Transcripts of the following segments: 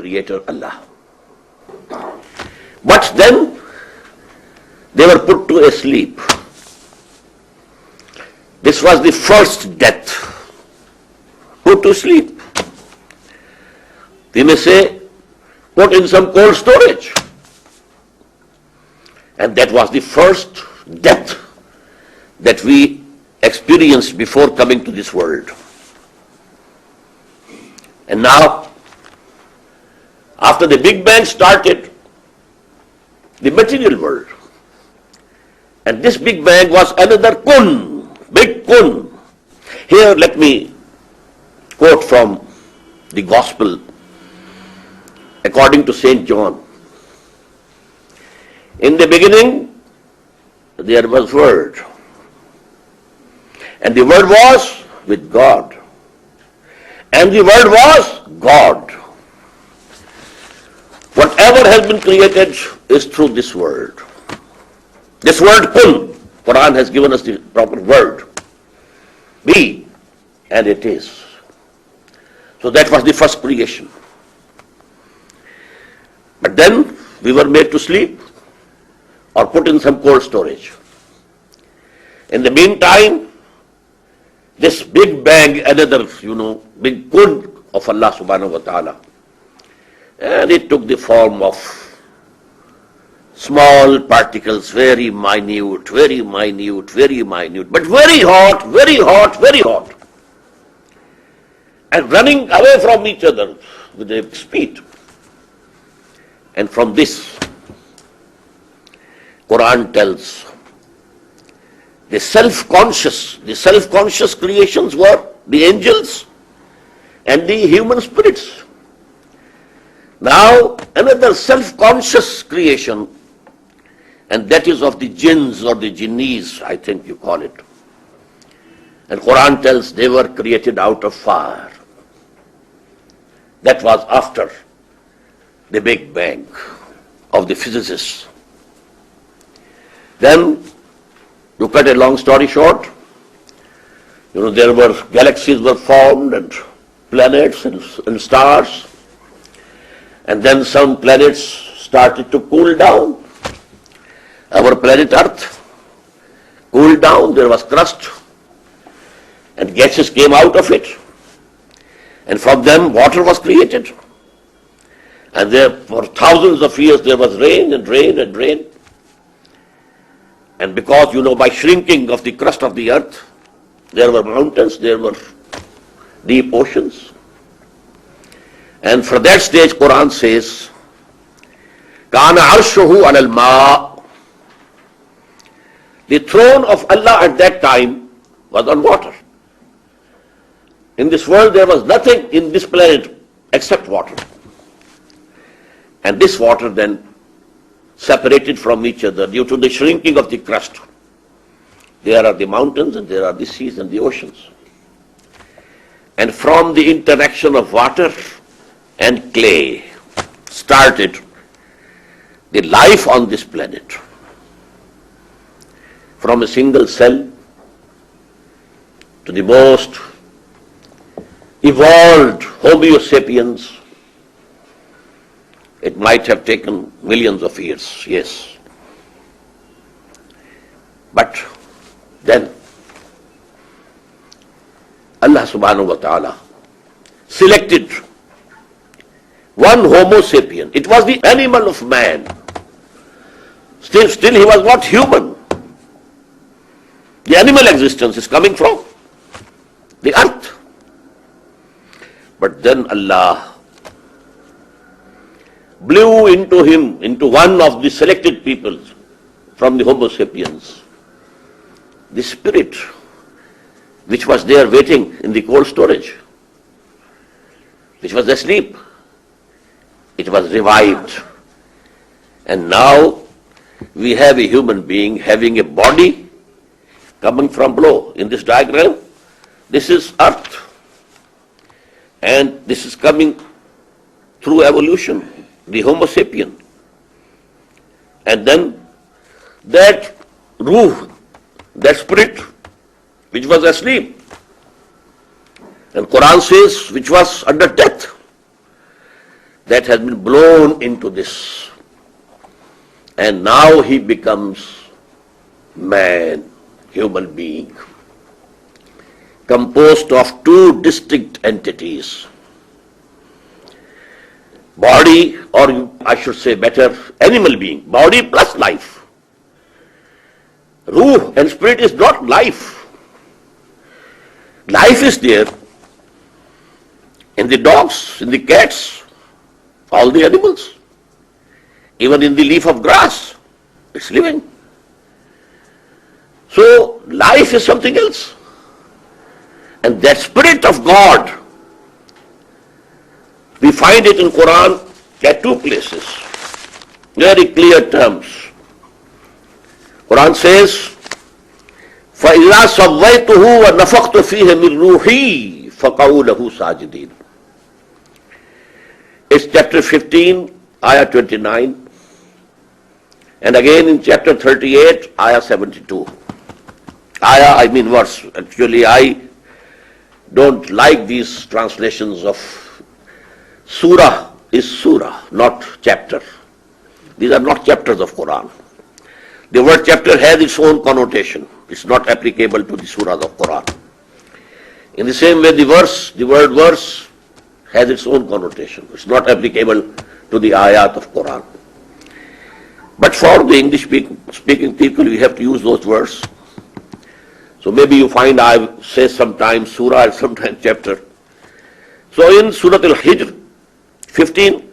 Creator Allah. But then they were put to a sleep. This was the first death. Put to sleep. We may say, put in some cold storage. And that was the first death that we experienced before coming to this world. And now, after the Big Bang started, the material world. And this Big Bang was another kun, big kun. Here let me quote from the Gospel according to St. John. In the beginning, there was Word. And the Word was with God. And the Word was God. Whatever has been created is through this word. This word kun, Quran has given us the proper word. Be, and it is. So that was the first creation. But then we were made to sleep or put in some cold storage. In the meantime, this Big Bang, another, big kun of Allah subhanahu wa ta'ala, and it took the form of small particles, very minute, but very hot, very hot, very hot, and running away from each other with a speed. And from this, Quran tells, the self-conscious creations were the angels and the human spirits. Now, another self-conscious creation, and that is of the jinns or the jinnis, I think you call it. And Quran tells they were created out of fire. That was after the Big Bang of the physicists. Then, to cut a long story short, there were galaxies were formed and planets and stars. And then some planets started to cool down. Our planet Earth cooled down, there was crust, and gases came out of it. And from them water was created. And there for thousands of years there was rain and rain and rain. And because, by shrinking of the crust of the earth, there were mountains, there were deep oceans. And for that stage, Quran says, Kana arshuhu alal ma. The throne of Allah at that time was on water. In this world, there was nothing in this planet except water. And this water then separated from each other due to the shrinking of the crust. There are the mountains and there are the seas and the oceans. And from the interaction of water and clay started the life on this planet. From a single cell to the most evolved Homo sapiens, it might have taken millions of years, yes. But then Allah subhanahu wa ta'ala selected one Homo sapien. It was the animal of man. Still he was not human. The animal existence is coming from the earth. But then Allah blew into him, into one of the selected people from the Homo sapiens, the spirit which was there waiting in the cold storage, which was asleep. It was revived. And now we have a human being having a body coming from below. In this diagram, this is earth. And this is coming through evolution, the Homo sapien. And then that ruh, that spirit, which was asleep, and Quran says, which was under death. that has been blown into this. And now he becomes man, human being, composed of two distinct entities. Body, or I should say better, animal being, body plus life. Ruh and spirit is not life. Life is there in the dogs, in the cats, all the animals. Even in the leaf of grass, it's living. So life is something else. And that spirit of God, we find it in Quran at two places, very clear terms. Quran says, فَإِذَا سَوَّيْتُهُ وَنَفَخْتُ فِيهِ مِنْ رُوحِي فَقَعُوا لَهُ سَاجِدِينَ. It's chapter 15, ayah 29. And again in chapter 38, ayah 72. Ayah, I mean verse. Actually, I don't like these translations of surah is surah, not chapter. These are not chapters of Quran. The word chapter has its own connotation. It's not applicable to the surahs of Quran. In the same way, the word verse has its own connotation. It's not applicable to the ayat of Quran. But for the English speaking people, we have to use those words. So maybe you find I say sometimes surah and sometimes chapter. So in Surah Al-Hijr 15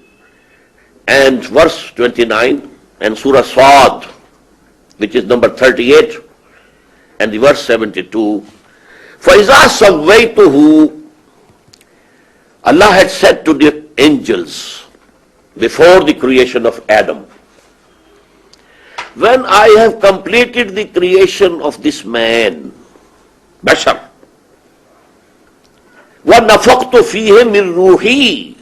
and verse 29 and Surah Sad, which is number 38 and the verse 72, فَإِذَا سَوَّيْتُهُ, Allah had said to the angels before the creation of Adam, when I have completed the creation of this man, Bashar, وَنَفَقْتُ فِيهِ مِنْ رُوحِي,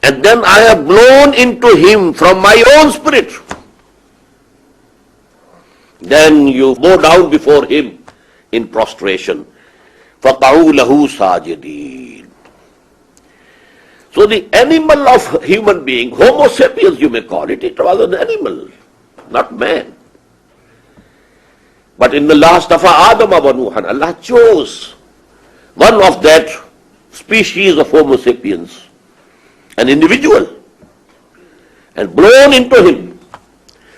and then I have blown into him from my own spirit, then you bow down before him in prostration. فَقَعُوا لَهُ سَاجِدِينَ. So the animal of human being, Homo sapiens you may call it, it was an animal, not man. But in the last of Adam wa Nuhan, Allah chose one of that species of Homo sapiens, an individual, and blown into him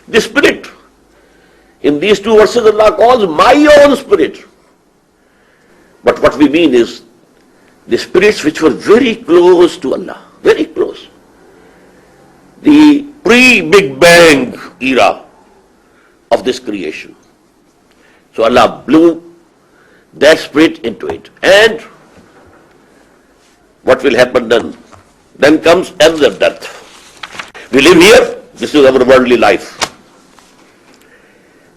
the spirit. In these two verses, Allah calls my own spirit. But what we mean is the spirits which were very close to Allah, very close. The pre-Big Bang era of this creation. So Allah blew that spirit into it. And what will happen then? Then comes another death. We live here, this is our worldly life,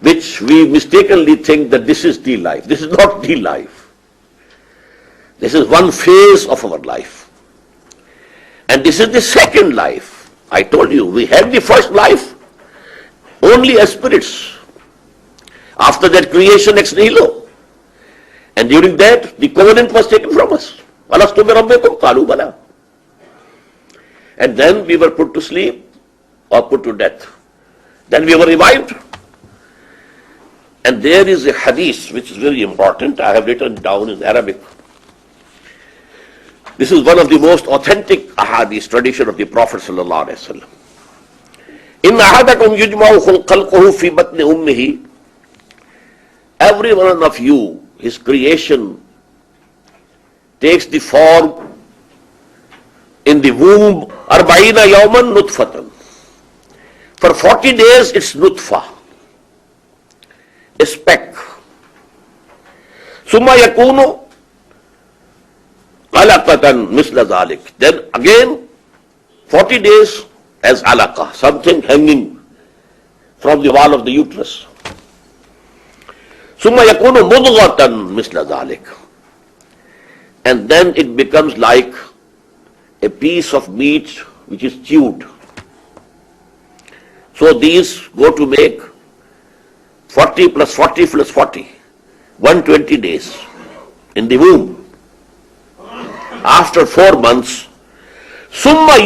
which we mistakenly think that this is the life. This is not the life. This is one phase of our life. And this is the second life. I told you, we had the first life only as spirits. After that, creation ex nihilo. And during that, the covenant was taken from us. Alastu bi rabbikum qalu bala. And then we were put to sleep or put to death. Then we were revived. And there is a hadith which is very important. I have written down in Arabic. This is one of the most authentic ahadith tradition of the Prophet sallallahu alaihi wasallam. In ahadakum yujma'u khalquhu fi batni ummihi. Every one of you, his creation takes the form in the womb. Arba'ina yawman nutfatan. For 40 days it's nutfa, a speck. Summa yakunu alaqatan misla dhalik. Then again 40 days as alaqa, something hanging from the wall of the uterus. Summa yakunu mudghatan misla dhalik. And then it becomes like a piece of meat which is chewed. So these go to make 40 plus 40 plus 40, 120 days in the womb. After 4 months, Summa